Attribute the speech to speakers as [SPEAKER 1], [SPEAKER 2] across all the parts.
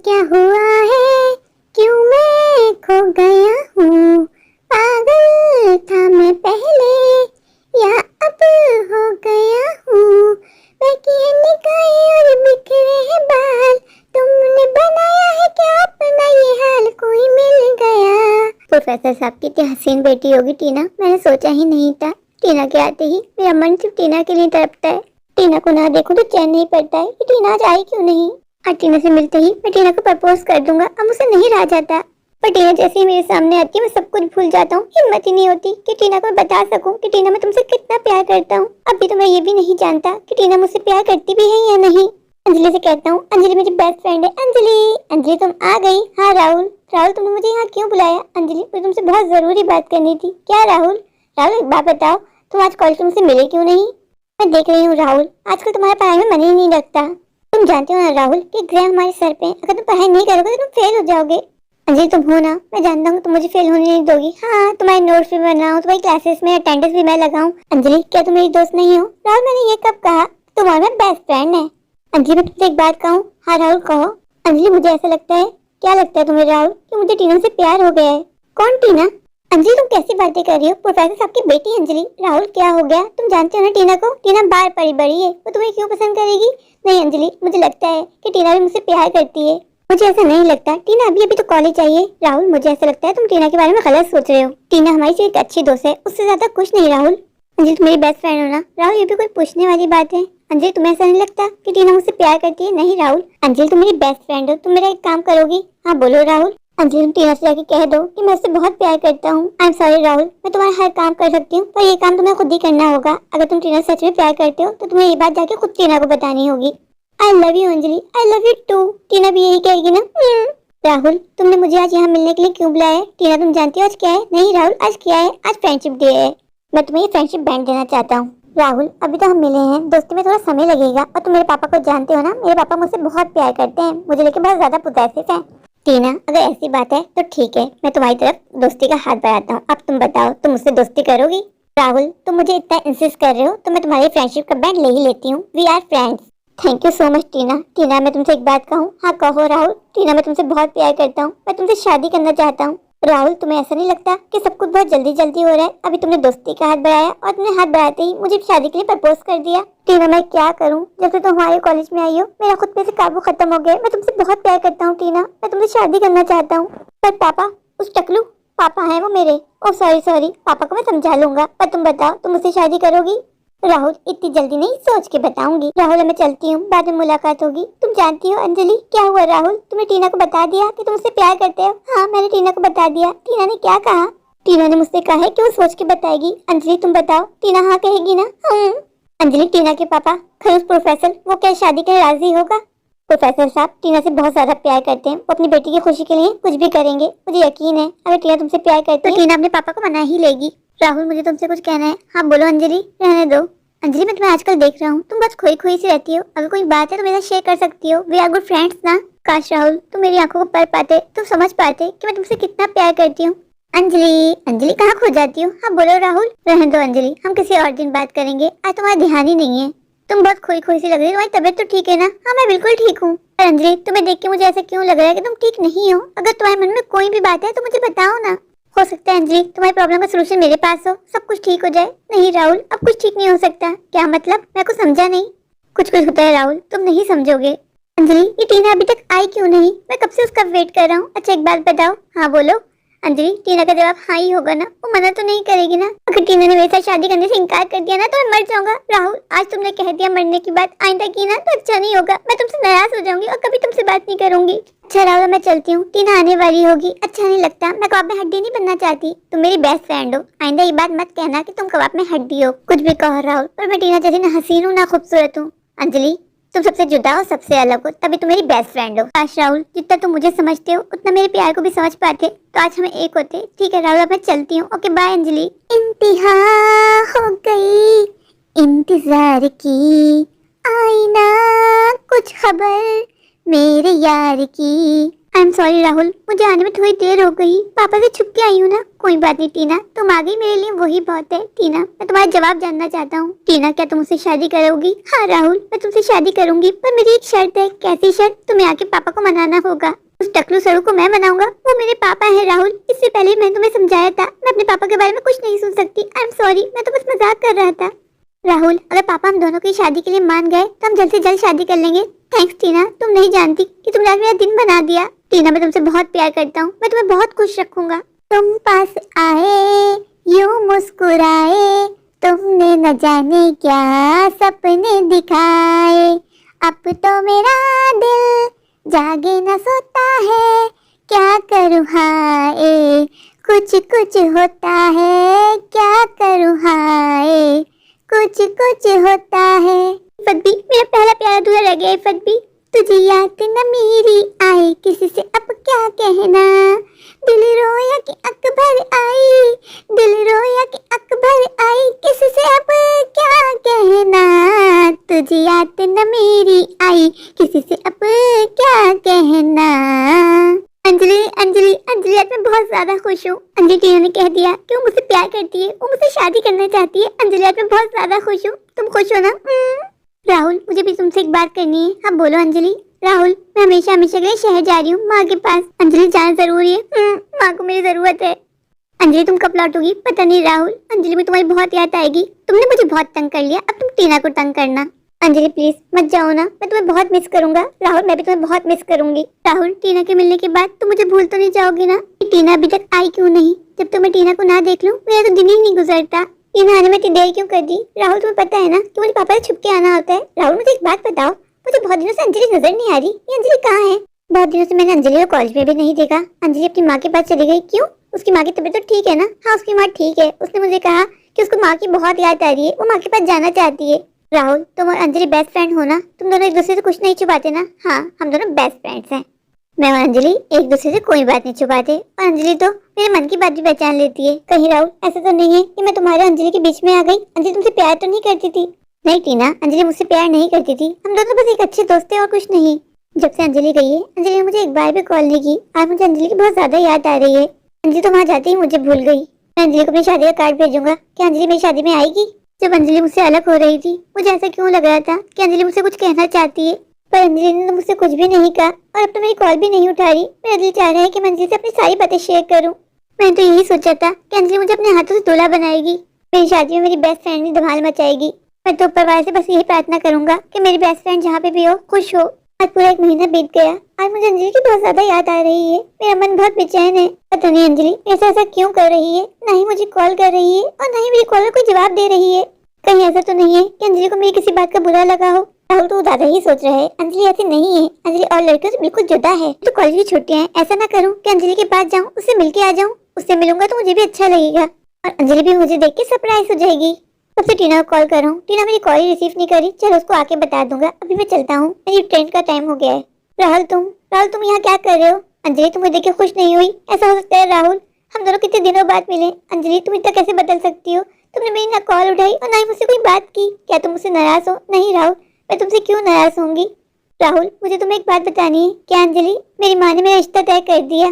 [SPEAKER 1] क्या हुआ है, क्यों मैं खो गया हूँ। पागल था मैं पहले, या अब हो गया हूँ। बहकी निगाहें और बिखरे हैं बाल, तुमने बनाया है क्या अपना ये हाल, कोई मिल गया। प्रोफेसर साहब की इतनी हसीन बेटी होगी टीना, मैंने सोचा ही नहीं था। टीना के आते ही मेरा मन सिर्फ टीना के लिए तड़पता है। टीना को ना देखूं तो चैन नहीं पड़ता है कि टीना आज आई क्यों नहीं। आज टीना से मिलते ही मैं टीना को प्रपोज कर दूंगा, अब मुझसे नहीं रहा जाता। पर टीना जैसे ही मेरे सामने आती है मैं सब कुछ भूल जाता हूँ। हिम्मत ही नहीं होती कि टीना को बता सकूं कि टीना मैं तुमसे कितना प्यार करता हूँ। अभी तो मैं ये भी नहीं जानता कि टीना मुझसे प्यार करती भी है या नहीं। अंजलि से कहता हूँ, अंजलि मेरी बेस्ट फ्रेंड है। अंजलि, अंजलि तुम आ गई। हाँ राहुल, राहुल तुमने मुझे यहाँ क्यों बुलाया। अंजलि मुझे तुमसे बहुत जरूरी बात करनी थी। क्या राहुल? राहुल एक बात बताओ, तुम आज कॉलेज तुमसे मिले क्यों नहीं। मैं देख रही हूँ राहुल, आजकल तुम्हारा पढ़ाई में मन ही नहीं लगता। तुम जानते हो ना राहुल कि एग्जाम हमारे सर पे, अगर तुम पढ़ाई नहीं करोगे तो तुम फेल हो जाओगे। अंजलि तुम हो ना, मैं जानता हूँ तुम मुझे फेल होने नहीं दोगी। हाँ, तुम्हारे नोट्स भी बनाऊँ, तुम्हारी क्लासेस में अटेंडेंस भी मैं लगाऊं। अंजलि क्या तुम मेरी दोस्त नहीं हो। राहुल मैंने ये कब कहा, तुम्हारा बेस्ट फ्रेंड है। अंजलि मैं तुमसे एक बात कहूँ। हाँ राहुल कहो। अंजलि मुझे ऐसा लगता है, क्या लगता है तुम्हें राहुल, कि मुझे टीना से प्यार हो गया है। कौन टीना? अंजलि तुम कैसी बातें कर रही हो, प्रोफेसर साहब की बेटी अंजलि। राहुल क्या हो गया, तुम जानते हो ना टीना को, टीना बार पड़ी बड़ी है, वो तुम्हें क्यों पसंद करेगी। नहीं अंजलि, मुझे लगता है कि टीना भी मुझसे प्यार करती है। मुझे ऐसा नहीं लगता, टीना अभी अभी तो कॉलेज आई है। राहुल मुझे ऐसा लगता है तुम टीना के बारे में गलत सोच रहे हो। टीना हमारी से एक अच्छी दोस्त है, उससे ज्यादा कुछ नहीं। राहुल अंजलि तुम मेरी बेस्ट फ्रेंड हो ना। राहुल ये भी कोई पूछने वाली बात है। अंजलि तुम्हें ऐसा नहीं लगता कि टीना मुझसे प्यार करती है। नहीं राहुल, अंजलि तुम मेरी बेस्ट फ्रेंड हो, तुम मेरा एक काम करोगी। हाँ बोलो राहुल। अंजलि तुम टीना से जाके कह दो कि मैं उससे बहुत प्यार करता हूँ। आई एम सॉरी राहुल, मैं तुम्हारा हर काम कर सकती हूँ, पर ये काम तुम्हें खुद ही करना होगा। अगर तुम टीना से सच में प्यार करते हो तो तुम्हें ये बात जाके खुद टीना को बतानी होगी। I love you Anjali, I love you too. Tina भी यही कहेगी ना। राहुल तुमने मुझे आज यहाँ मिलने के लिए क्यों बुलाया है। टीना तुम जानती हो आज क्या है। नहीं राहुल, आज क्या है, आज फ्रेंडशिप डे है। मैं तुम्हें ये फ्रेंडशिप बैंड देना चाहता हूँ। राहुल अभी तो हम मिले हैं, दोस्ती में थोड़ा समय लगेगा, और तुम मेरे पापा को जानते हो ना, मेरे पापा मुझसे बहुत प्यार करते हैं, मुझे लेके बहुत ज्यादा पोसेसिव हैं। टीना अगर ऐसी बात है तो ठीक है, मैं तुम्हारी तरफ दोस्ती का हाथ बढ़ाता हूँ। अब तुम बताओ, तुम मुझसे दोस्ती करोगी। राहुल तुम मुझे इतना इंसिस्ट कर रहे हो तो मैं तुम्हारी फ्रेंडशिप का बैंड ले ही लेती हूँ। We are friends. Thank you so much Tina. Tina मैं तुमसे एक बात कहूँ। हाँ कहो राहुल। टीना मैं तुमसे बहुत प्यार करता हूँ, मैं तुमसे शादी करना चाहता हूँ। राहुल तुम्हें ऐसा नहीं लगता कि सब कुछ बहुत जल्दी जल्दी हो रहा है। अभी तुमने दोस्ती का हाथ बढ़ाया और तुमने हाथ बढ़ाते ही मुझे शादी के लिए प्रपोज कर दिया। टीना मैं क्या करूं, जब से तुम हमारे कॉलेज में आई हो मेरा खुद पे से काबू खत्म हो गया। मैं तुमसे बहुत प्यार करता हूँ टीना, मैं तुमसे शादी करना चाहता हूँ। पर पापा, उस टकलू पापा है वो मेरे। ओ सॉरी सॉरी, पापा को मैं समझा लूंगा। पर तुम बताओ, तुम मुझसे शादी करोगी। राहुल इतनी जल्दी नहीं, सोच के बताऊंगी। राहुल मैं चलती हूँ, बाद में मुलाकात होगी। तुम जानती हो अंजलि क्या हुआ राहुल, तुमने टीना को बता दिया कि तुम उससे प्यार करते हो। हाँ मैंने टीना को बता दिया। टीना ने क्या कहा। टीना ने मुझसे कहा है कि वो सोच के बताएगी। अंजलि तुम बताओ, टीना हाँ कहेगी ना। अंजलि टीना के पापा खरूस प्रोफेसर, वो क्या शादी के राजी होगा। प्रोफेसर साहब टीना से बहुत ज्यादा प्यार करते हैं, वो अपनी बेटी की खुशी के लिए कुछ भी करेंगे। मुझे यकीन है अगर टीना तुमसे प्यार करती है तो टीना अपने पापा को मना ही लेगी। राहुल मुझे तुमसे कुछ कहना है। हाँ बोलो अंजलि। रहने दो अंजलि, मैं तुम्हें आजकल देख रहा हूँ, तुम बस खोई खोई सी रहती हो। अगर कोई बात है तो मेरे साथ शेयर कर सकती हो। वी आर गुड फ्रेंड्स ना। काश राहुल तुम मेरी आंखों को पढ़ पाते, तुम समझ पाते कि मैं तुमसे कितना प्यार करती हूँ। अंजलि, अंजलि कहाँ खो जाती हो। हाँ बोलो राहुल। रहने दो अंजलि, हम किसी और दिन बात करेंगे, आज तुम्हारा ध्यान ही नहीं है। तुम बहुत खोई खोई सी लग रही हो, तुम्हारी तबीयत तो ठीक है ना। हाँ मैं बिल्कुल ठीक हूँ। पर अंजलि तुम्हें देख के मुझे ऐसा क्यों लग रहा है कि तुम ठीक नहीं हो। अगर तुम्हारे मन में कोई भी बात है तो मुझे बताओ ना। हो सकता है अंजलि तुम्हारी प्रॉब्लम का सलूशन मेरे पास हो, सब कुछ ठीक हो जाए। नहीं राहुल, अब कुछ ठीक नहीं हो सकता। क्या मतलब, मैं कुछ समझा नहीं। कुछ कुछ होता है राहुल, तुम नहीं समझोगे। अंजलि ये टीना अभी तक आई क्यों नहीं, मैं कब से उसका वेट कर रहा हूँ। अच्छा एक बात बताओ। हाँ बोलो। अंजलि टीना का जवाब हाँ ही होगा ना, वो मना तो नहीं करेगी ना। अगर टीना ने मेरे साथ शादी करने से इनकार कर दिया ना तो मैं मर जाऊंगा। राहुल आज तुमने कह दिया मरने की बात, आइंदा की ना तो अच्छा नहीं होगा। मैं तुमसे नाराज हो जाऊंगी और कभी तुमसे बात नहीं करूंगी। अच्छा राहुल मैं चलती हूँ, टीना आने वाली होगी। अच्छा नहीं लगता, मैं कबाब में हड्डी नहीं बनना चाहती। तुम मेरी बेस्ट फ्रेंड हो, आइंदा ये बात मत कहना कि तुम कबाब में हड्डी हो। कुछ भी कहो राहुल, पर मैं टीना जैसी ना हसीन हूँ ना खूबसूरत हूँ। अंजलि तुम सबसे जुदा हो, सबसे अलग हो, तभी तुम मेरी बेस्ट फ्रेंड हो। काश राहुल जितना तुम मुझे समझते हो उतना मेरे प्यार को भी समझ पाते तो आज हम एक होते। ठीक है राहुल, अब मैं चलती हूँ। Okay bye Anjali. इंतहा हो गई इंतजार की, आई ना कुछ खबर मेरे यार की। आई एम सॉरी राहुल, मुझे आने में थोड़ी देर हो गई, पापा से छुप के आई हूँ ना। कोई बात नहीं टीना, तुम आ गई मेरे लिए वही बहुत है। टीना मैं तुम्हारा जवाब जानना चाहता हूँ। टीना क्या तुम मुझसे शादी करोगी? हाँ राहुल, मैं तुमसे शादी करूंगी, पर मेरी एक शर्त है। कैसी शर्त? तुम्हें आके पापा को मनाना होगा। उस टकलू सरू को मैं मनाऊंगा? वो मेरे पापा है राहुल, इससे पहले मैंने तुम्हें समझाया था, मैं अपने पापा के बारे में कुछ नहीं सुन सकती। आई एम सॉरी, मैं तो बस मजाक कर रहा था। राहुल, अगर पापा हम दोनों की शादी के लिए मान गए तो हम जल्द से जल्द शादी कर लेंगे। थैंक्स टीना, तुम नहीं जानती कि तुमने आज मेरा दिन बना दिया। टीना मैं तुमसे बहुत प्यार करता हूँ, मैं तुम्हें बहुत खुश रखूंगा। तुम पास आए यूं मुस्कुराए, तुमने न जाने क्या सपने दिखाए। अब तो मेरा दिल जागे न सोता है, क्या करूँ हाय, कुछ कुछ होता है, क्या करूँ हाय, कुछ कुछ होता है। इफ़त भी, मेरा पहला प्यार अधूरा रह गया। इफ़त भी, तुझे याद न मेरी आए, किसी से अब क्या कहना। दिल रोया कि अकबर आई, दिल रोया कि अकबर आई, किसी से अब क्या कहना। तुझे याद न मेरी आई, किसी से अब क्या कहना। अंजलि अंजलि अंजलि, आज मैं बहुत ज्यादा खुश हूँ। अंजलि टीना ने कह दिया कि वो मुझसे प्यार करती है, वो मुझसे शादी करना चाहती है। अंजलि आज मैं बहुत ज्यादा खुश हूँ। तुम खुश हो ना? राहुल, मुझे भी तुमसे एक बात करनी है। हाँ बोलो अंजलि। राहुल, मैं हमेशा हमेशा के लिए शहर जा रही हूँ, माँ के पास। अंजलि जाना जरूरी है, माँ को मेरी जरूरत है। अंजलि तुम कब लौटोगी? पता नहीं राहुल, अंजलि में तुम्हारी बहुत याद आएगी। तुमने मुझे बहुत तंग कर लिया, अब तुम टीना को तंग करना। अंजलि प्लीज मत जाओ ना, मैं तुम्हें बहुत मिस करूंगा। राहुल मैं भी तुम्हें बहुत मिस करूंगी। राहुल, टीना के मिलने के बाद तुम मुझे भूल तो नहीं जाओगी ना? टीना अभी तक आई क्यों नहीं? जब तो मैं टीना को ना देख लूं मेरा तो दिन ही नहीं गुजरता। टीना आने में इतनी देर क्यों कर दी? राहुल तुम्हें पता है ना कि मुझे पापा से छुप के आना होता है। राहुल मुझे एक बात बताओ, मुझे बहुत दिनों से अंजलि नजर नहीं आ रही। ये अंजलि कहाँ है? बहुत दिनों से मैंने अंजलि को कॉलेज में भी नहीं देखा। अंजलि अपनी माँ के पास चली गई। क्यों? उसकी माँ की तबीयत तो ठीक है ना? हाँ उसकी माँ ठीक है। उसने मुझे कहा कि उसको माँ की बहुत याद आ रही है, वो माँ के पास जाना चाहती है। राहुल, तुम और अंजलि बेस्ट फ्रेंड हो ना? तुम दोनों एक दूसरे से कुछ नहीं छुपाते ना? हाँ हम दोनों बेस्ट फ्रेंड्स हैं। मैं और अंजलि एक दूसरे से कोई बात नहीं छुपाते, और अंजलि तो मेरे मन की बात भी पहचान लेती है। कहीं राहुल ऐसा तो नहीं है कि मैं तुम्हारे अंजलि के बीच में आ गई? अंजलि तुमसे प्यार तो नहीं करती थी? नहीं टीना, अंजलि मुझसे प्यार नहीं करती थी। हम दोनों बस एक अच्छे दोस्त थे और कुछ नहीं। जब से अंजलि गई है, अंजलि ने मुझे एक बार भी कॉल नहीं की। आज मुझे अंजलि की बहुत ज्यादा याद आ रही है। अंजलि तो वहाँ जाते ही मुझे भूल गई। मैं अंजलि को अपनी शादी का कार्ड भेजूंगा। क्या अंजलि मेरी शादी में आएगी? जब अंजलि मुझसे अलग हो रही थी, मुझे ऐसा क्यों लग रहा था कि अंजलि मुझसे कुछ कहना चाहती है, पर अंजलि ने तो मुझसे कुछ भी नहीं कहा, और अब तो मेरी कॉल भी नहीं उठा रही। मेरा दिल चाह रहा है कि मैं अंजलि से अपनी सारी बातें शेयर करूं। मैंने तो यही सोचा था कि अंजलि मुझे अपने हाथों से दूल्हा बनाएगी, मेरी शादी में मेरी बेस्ट फ्रेंड ने धमाल मचाएगी। मैं तो ऊपर वाले से बस यही प्रार्थना करूंगा कि मेरी बेस्ट फ्रेंड जहाँ पे भी हो खुश हो। आज पूरा एक महीना बीत गया, आज मुझे अंजलि की बहुत ज्यादा याद आ रही है। मेरा मन बहुत बेचैन है। पता नहीं अंजलि मेरे ऐसा क्यों कर रही है, ना ही मुझे कॉल कर रही है और ना ही मेरी कॉल को जवाब दे रही है। कहीं ऐसा तो नहीं है कि अंजलि को मेरी किसी बात का बुरा लगा हो? राहुल तो ज्यादा ही सोच रहे हैं। अंजलि ऐसी नहीं है, अंजलि और लड़कियों से बिल्कुल जुदा है। तो कॉलेज की छुट्टियां हैं, ऐसा ना करूं कि अंजलि के पास जाऊं, उससे मिलके आ जाऊं। उससे मिलूंगा तो मुझे भी अच्छा लगेगा और अंजलि भी मुझे देख के सरप्राइज हो जाएगी। सबसे टीना को कॉल करूं। टीना मेरी कॉल ही रिसीव नहीं करी। चलो उसको आके बता दूंगा। अभी मैं चलता हूँ, मेरी ट्रेन का टाइम हो गया है। राहुल तुम यहाँ क्या कर रहे हो? अंजलि तुम मुझे देख के खुश नहीं हुई? ऐसा हो सकता है राहुल, हम दोनों कितने दिनों बाद मिले। अंजलि तुम इतना कैसे बदल सकती हो? तुमने मेरी ना कॉल उठाई और ना ही मुझसे कोई बात की। क्या तुम मुझसे नाराज हो? नहीं राहुल, मैं तुमसे क्यों नाराज होंगी? राहुल मुझे तुम्हें एक बात बतानी है। क्या अंजलि? मेरी माँ ने मेरा रिश्ता तय कर दिया।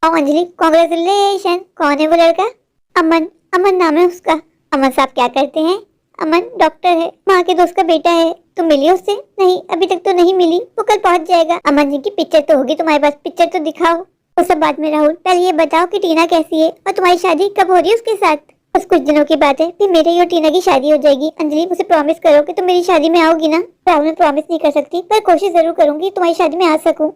[SPEAKER 1] और अंजलि कांग्रेचुलेशन। कौन है वो लड़का? अमन। अमन नाम है उसका। अमन साहब क्या करते हैं? अमन डॉक्टर है, माँ के दोस्त का बेटा है। तुम मिली उससे? नहीं अभी तक तो नहीं मिली, वो कल पहुँच जाएगा। अमन जी की पिक्चर तो होगी तुम्हारे पास, पिक्चर तो दिखाओ। वो सब बाद में राहुल, पहले ये बताओ कि टीना कैसी है और तुम्हारी शादी कब हो रही है उसके साथ? बस कुछ दिनों की बात है, फिर मेरे और टीना की शादी हो जाएगी। अंजलि मुझे प्रॉमिस करो कि तुम मेरी शादी में आओगी ना? राहुल मैं प्रॉमिस नहीं कर सकती, पर कोशिश जरूर करूंगी तुम्हारी शादी में आ सकूं।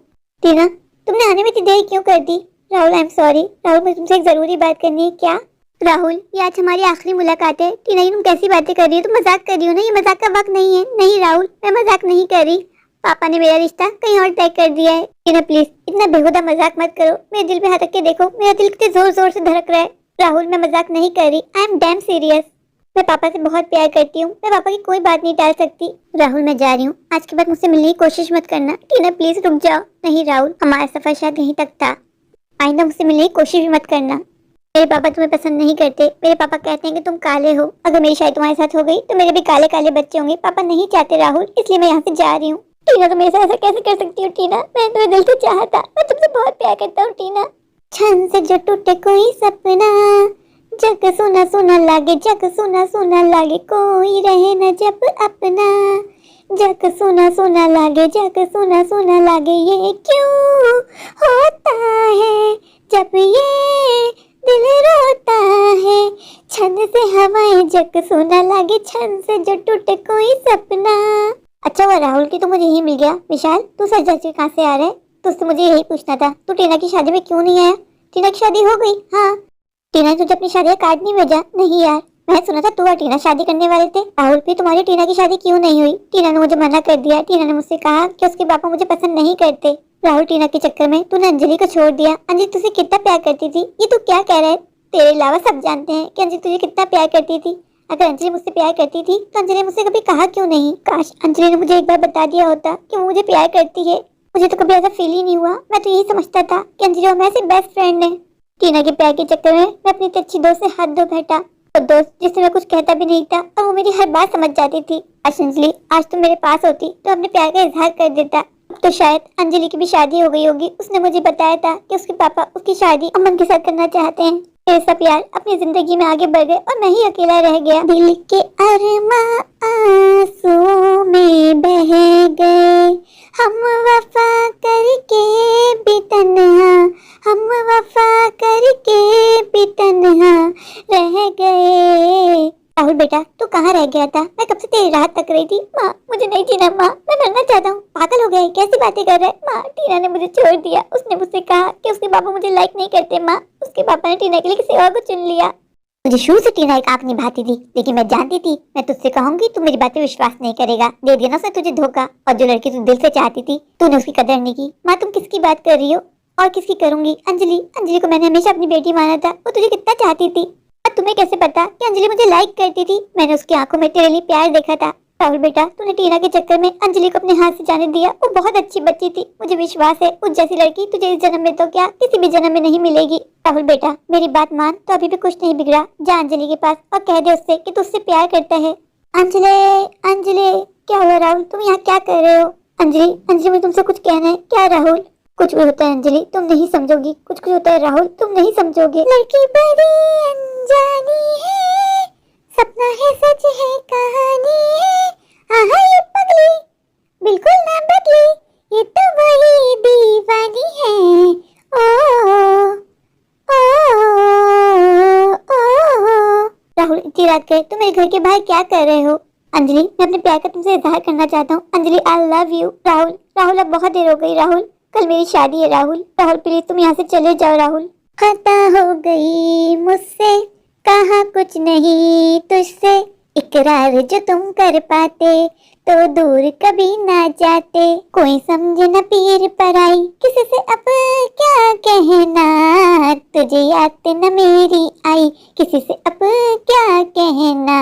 [SPEAKER 1] टीना तुमने आने में इतनी देर क्यों कर दी? Rahul I am sorry. Rahul मुझे तुमसे एक जरूरी बात करनी है। क्या? राहुल ये आज हमारी आखिरी मुलाकात है। टीना ये तुम कैसी बातें कर रही हो? तुम मजाक कर रही हो ना? ये मजाक का वक्त नहीं है। नहीं राहुल मैं मजाक नहीं कर रही, पापा ने मेरा रिश्ता कहीं और तय कर दिया है। टीना प्लीज इतना बेहुदा मजाक मत करो। मेरे दिल पे हाथ रख के देखो, मेरा दिल कितने जोर जोर से धड़क रहा है। राहुल मैं मजाक नहीं कर रही, आई एम डैम सीरियस। मैं पापा से बहुत प्यार करती हूँ, मैं पापा की कोई बात नहीं टाल सकती। राहुल मैं जा रही हूँ, आज के बाद मुझसे मिलने की कोशिश मत करना। टीना प्लीज रुक जाओ। नहीं राहुल हमारा सफर शायद यहीं तक था, आइंदा मुझसे मिलने की कोशिश भी मत करना। मेरे पापा तुम्हें पसंद नहीं करते। मेरे पापा कहते हैं कि तुम काले हो, अगर मेरी शादी तुम्हारे साथ हो गई तो मेरे भी काले काले बच्चे होंगे। पापा नहीं चाहते राहुल, इसलिए मैं यहाँ से जा रही हूँ। टीना तुम ऐसा ऐसा कैसे कर सकती हो टीना, मैं तुम्हें दिल से चाहा था, मैं तुमसे बहुत प्यार करता हूँ टीना। छन से जो टूटे कोई सपना, जग सुना सुना लागे, जग सुना सुना लागे, कोई रहे न जब अपना, जग सुना सुना लागे, जग सुना सुना लागे, ये क्यों होता है जब ये दिल रोता है, छन से हवाएं जग सुना लागे, छन से जो टूटे कोई सपना। अच्छा हुआ राहुल की तो मुझे यही मिल गया। विशाल तू सच सच कहाँ से आ रहा है? तुझसे मुझे यही पूछना था, तू टीना की शादी में क्यों नहीं आया? टीना की शादी हो गई? हाँ। टीना ने तुझे अपनी शादी का कार्ड नहीं भेजा? नहीं यार, मैं सुना था तू और टीना शादी करने वाले थे। राहुल भी तुम्हारी टीना की शादी क्यों नहीं हुई? टीना ने मुझे मना कर दिया। टीना ने मुझसे कहा कि उसके पापा मुझे पसंद नहीं करते। राहुल टीना के चक्कर में तूने अंजलि को छोड़ दिया। अंजलि तुझसे कितना प्यार करती थी, ये तू क्या कह रहा है? तेरे अलावा सब जानते हैं कि अंजलि तुझे कितना प्यार करती थी। अगर अंजलि मुझसे प्यार करती थी तो अंजलि ने मुझसे कभी कहा क्यों नहीं? काश अंजलि ने मुझे एक बार बता दिया होता कि वो मुझे प्यार करती है। मुझे तो कभी ऐसा फील ही नहीं हुआ। मैं तो यही समझता था कि अंजलि और मैं सिर्फ बेस्ट फ्रेंड है। टीना के प्यार के चक्कर में मैं अपनी अच्छी दोस्त से हाथ धो बैठा, और दोस्त जिससे मैं कुछ कहता भी नहीं था और वो मेरी हर बात समझ जाती थी। अंजलि आज तुम मेरे पास होती तो अपने प्यार का इजहार कर देता। अब तो शायद अंजलि की भी शादी हो गई होगी। उसने मुझे बताया था कि उसके पापा उसकी शादी अमन के साथ करना चाहते हैं। मेरे सब यार अपनी जिंदगी में आगे बढ़ गए और मैं ही अकेला रह गया। दिल के अरमां आंसुओं में बह गए, हम वफा करके भी तन्हा, हम वफा करके भी तन्हा रह गए। राहुल बेटा तू कहाँ रह गया था? मैं कब से तेरी राह तक रही थी। माँ मुझे नहीं जीना, माँ मैं मरना चाहता हूँ। पागल हो गया है, कैसी बातें कर रहा है? माँ टीना ने मुझे छोड़ दिया। उसने मुझसे कहा कि उसके पापा मुझे लाइक नहीं करते। माँ उसके पापा ने टीना के लिए किसी और को चुन लिया। मुझे शुरू से टीना एक आंख निभाती थी, लेकिन मैं जानती थी मैं तुझसे कहूंगी तू मेरी बातें विश्वास नहीं करेगा। दे दिया ना उसने तुझे धोखा, और जो लड़की तू दिल से चाहती थी तूने उसकी कदर नहीं की। माँ तुम किसकी बात कर रही हो? और किसकी करूंगी? अंजलि, अंजलि को मैंने हमेशा अपनी बेटी माना था। वो तुझे कितना चाहती थी। तुम्हें कैसे पता कि अंजलि मुझे लाइक करती थी? मैंने उसकी आंखों में तेरे लिए प्यार देखा था। राहुल बेटा तूने टीना के चक्कर में अंजलि को अपने हाथ से जाने दिया। वो बहुत अच्छी बच्ची थी, मुझे विश्वास है उस जैसी लड़की तुझे इस जन्म में तो क्या किसी भी जन्म में नहीं मिलेगी। राहुल बेटा मेरी बात मान, तो अभी भी कुछ नहीं बिगड़ा। जा अंजलि के पास और कह दे उससे कि तू उससे प्यार करता है। अंजलि, अंजलि क्या हुआ राहुल, तुम यहाँ क्या कर रहे हो? अंजलि, अंजलि मुझे तुमसे कुछ कहना है। क्या राहुल? कुछ भी होता है अंजलि तुम नहीं समझोगी, कुछ कुछ होता है राहुल तुम नहीं समझोगे। लड़की बड़ी अनजानी है, सपना है सच है कहानी है, आहा ये पगली बिल्कुल ना बदली, ये तो वही दीवानी है। ओ राहुल इतनी रात गए तुम मेरे घर के बाहर क्या कर रहे हो? अंजलि मैं अपने प्यार का तुमसे इजहार करना चाहता हूँ। Anjali I love you. Rahul, Rahul अब बहुत देर हो गई। राहुल कल मेरी शादी है। राहुल, राहुल प्लीज तुम यहाँ से चले जाओ। राहुल खता हो गई मुझसे, कहा कुछ नहीं तुझसे, इकरार जो तुम कर पाते तो दूर कभी ना जाते, कोई समझे न पीर पराई, किसी से अब क्या कहना, तुझे याद न मेरी आई, किसी से अब क्या कहना।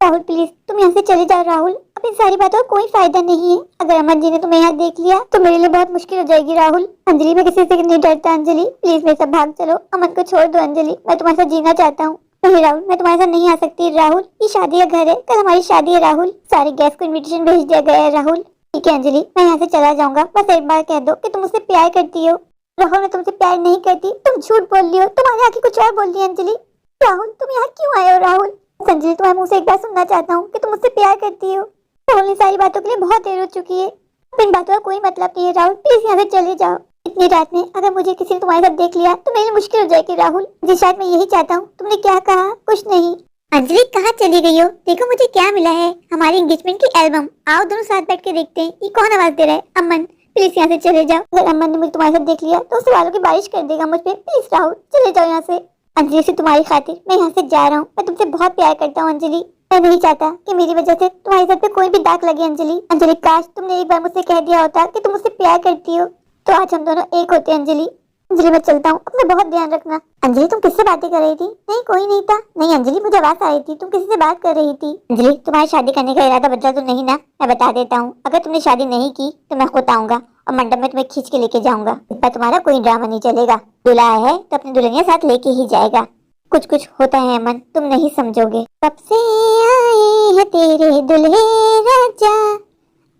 [SPEAKER 1] राहुल प्लीज तुम यहाँ से चले जाओ। राहुल अब इन सारी बातों का कोई फायदा नहीं है। अगर अमन जी ने तुम्हें यहाँ देख लिया तो मेरे लिए बहुत मुश्किल हो जाएगी। राहुल, अंजलि मैं किसी से नहीं डरता। अंजलि प्लीज मेरे साथ भाग चलो। अमन को छोड़ दो। अंजलि मैं तुम्हारे साथ जीना चाहता हूँ। नहीं राहुल मैं तुम्हारे साथ नहीं आ सकती। राहुल ये शादी का घर है, कल हमारी शादी है। राहुल सारे गेस्ट को इनविटेशन भेज दिया गया है। राहुल ठीक है अंजलि मैं यहाँ से चला जाऊंगा, बस एक बार कह दो कि तुम मुझसे प्यार करती हो। राहुल मैं तुमसे प्यार नहीं करती, तुम झूठ बोल रही हो, तुम्हारे आगे कुछ और बोल रही है। अंजलि राहुल तुम यहाँ क्यों आए हो? राहुल अंजलि तुम्हारे मुँह से एक बार सुनना चाहता हूँ कि तुम मुझसे प्यार करती हो। राहुल इन सारी बातों के लिए बहुत देर हो चुकी है, इन बातों का कोई मतलब नहीं है। राहुल प्लीज यहाँ से चले जाओ। इतनी रात में अगर मुझे किसी ने तुम्हारे साथ देख लिया तो मेरी मुश्किल हो जाएगी। राहुल जी शायद मैं यही चाहता हूँ। तुमने क्या कहा? कुछ नहीं। अंजलि कहाँ चली गई हो? देखो मुझे क्या मिला है, हमारी एंगेजमेंट की एल्बम। आओ दोनों साथ बैठ के देखते हैं। ये कौन आवाज दे रहा है? अमन प्लीज यहाँ से चले जाओ। अगर अमन ने मुझे तुम्हारे साथ देख लिया तो सवालों की बारिश कर देगा मुझ पे। प्लीज राहुल चले जाओ यहाँ से। अंजलि से तुम्हारी खातिर मैं यहाँ से जा रहा हूँ। मैं तुमसे बहुत प्यार करता हूँ अंजलि। मैं नहीं चाहता कि मेरी वजह से तुम्हारे सर पे कोई भी दाग लगे। अंजलि, अंजलि काश तुमने एक बार मुझसे कह दिया होता कि तुम मुझसे प्यार करती हो तो आज हम दोनों एक होते। अंजलि, अंजलि मैं चलता हूँ, अपना बहुत ध्यान रखना। अंजलि तुम किससे बातें कर रही थी? नहीं कोई नहीं था। नहीं अंजलि मुझे आवाज आ रही थी, तुम किसी से बात कर रही थी। अंजलि तुम्हारी शादी करने का इरादा बदला तो नहीं ना? मैं बता देता हूँ, अगर तुमने शादी नहीं की तो मैं खुद आऊंगा और मंडप में तुम्हें खींच के लेके जाऊंगा। इस बार तुम्हारा कोई ड्रामा नहीं चलेगा। दूल्हा है तो अपनी दुल्हनिया साथ लेके ही जाएगा। कुछ कुछ होता है अमन, तुम नहीं समझोगे। कब से आए हैं तेरे दुल्हे राजा,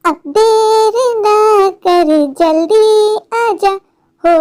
[SPEAKER 1] अब देर ना कर जल्दी आजा हो,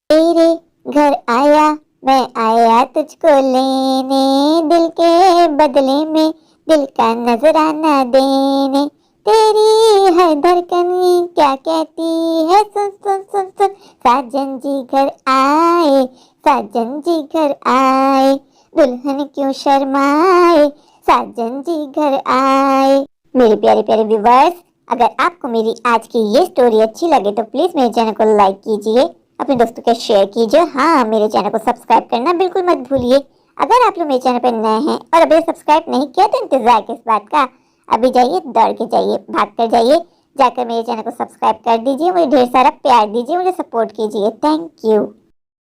[SPEAKER 1] तेरे घर आया मैं आया तुझको लेने, दिल के बदले में दिल का नजराना देने, तेरी हर धड़कन क्या कहती है, सुन सुन सुन सुन, साजन जी घर आए, साजन जी घर आए, दुल्हन क्यों शर्माए, साजन जी घर आए। मेरे प्यारे प्यारे व्यूवर्स, अगर आपको मेरी आज की ये स्टोरी अच्छी लगे तो प्लीज मेरे चैनल को लाइक कीजिए, अपने दोस्तों के शेयर कीजिए, हाँ मेरे चैनल को सब्सक्राइब करना बिल्कुल मत भूलिए। अगर आप लोग मेरे चैनल पर नए हैं और अभी सब्सक्राइब नहीं किया तो इंतजार किस बात का, अभी जाइए, दौड़ के जाइए, भाग कर जाइए, जाकर मेरे चैनल को सब्सक्राइब कर दीजिए, मुझे ढेर सारा प्यार दीजिए, मुझे सपोर्ट कीजिए। Thank you.